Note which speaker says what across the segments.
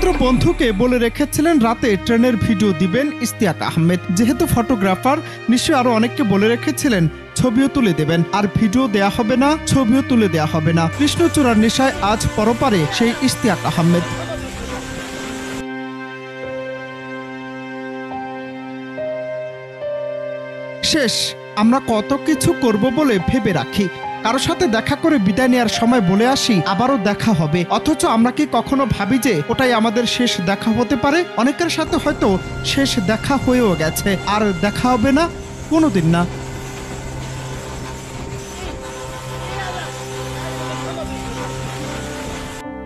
Speaker 1: একমাত্র বন্ধুকে বলে রেখেছিলেন রাতে ট্রেনের ভিডিও দিবেন ইশতিয়াক আহমেদ। যেহেতু ফটোগ্রাফার, নিশ্চয়ই আরো অনেককে বলে রেখেছিলেন ছবিও তুলে দেবেন, আর ভিডিও দেয়া হবে না, ছবিও তুলে দেয়া হবে না। কৃষ্ণচূড়ার নেশায় আজ পরপারে সেই ইশতিয়াক আহমেদ। শেষ। আমরা কত কিছু করব বলে ভেবে রাখি, কারো সাথে দেখা করে বিদায় নেওয়ার সময় বলে আসি আবারও দেখা হবে, অথচ আমরা কি কখনো ভাবি যে ওটাই আমাদের শেষ দেখা হতে পারে? অনেকের সাথে হয়তো শেষ দেখা হয়েও গেছে, আর দেখা হবে না কোনোদিন না।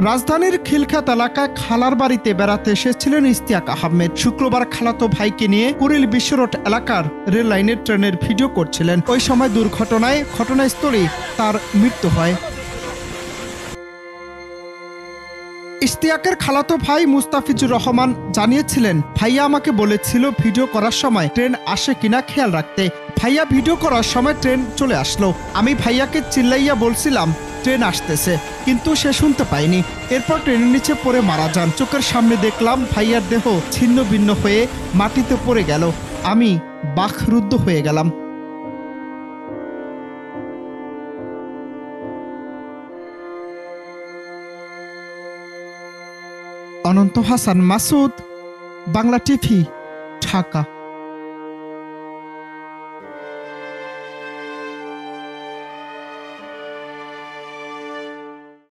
Speaker 1: রাজধানীর খিলখ্যাত এলাকায় খালার বাড়িতে বেড়াতে এসেছিলেন ইশতিয়াক আহমেদ। শুক্রবার খালাতো ভাইকে নিয়ে কুড়িল বিশ্ব রোড এলাকার রেল লাইনের ট্রেনের ভিডিও করছিলেন। ওই সময় দুর্ঘটনায় ঘটনাস্থলেই তার মৃত্যু হয়। ইশতিয়াকের খালাতো ভাই মুস্তাফিজুর রহমান জানিয়েছিলেন, ভাইয়া আমাকে বলেছিল ভিডিও করার সময় ট্রেন আসে কিনা খেয়াল রাখতে। ভাইয়া ভিডিও করার সময় ট্রেন চলে আসলো। আমি ভাইয়াকে চিল্লাইয়া বলছিলাম ট্রেন আসতেছে, কিন্তু সে শুনতে পায়নি। এরপর ট্রেনের নিচে পড়ে মারা যান। চোখের সামনে দেখলাম ভাইয়ার দেহ ছিন্ন ভিন্ন হয়ে মাটিতে পড়ে গেল। আমি বাকরুদ্ধ হয়ে গেলাম। অনন্ত হাসান মাসুদ, বাংলা টিভি, ঢাকা।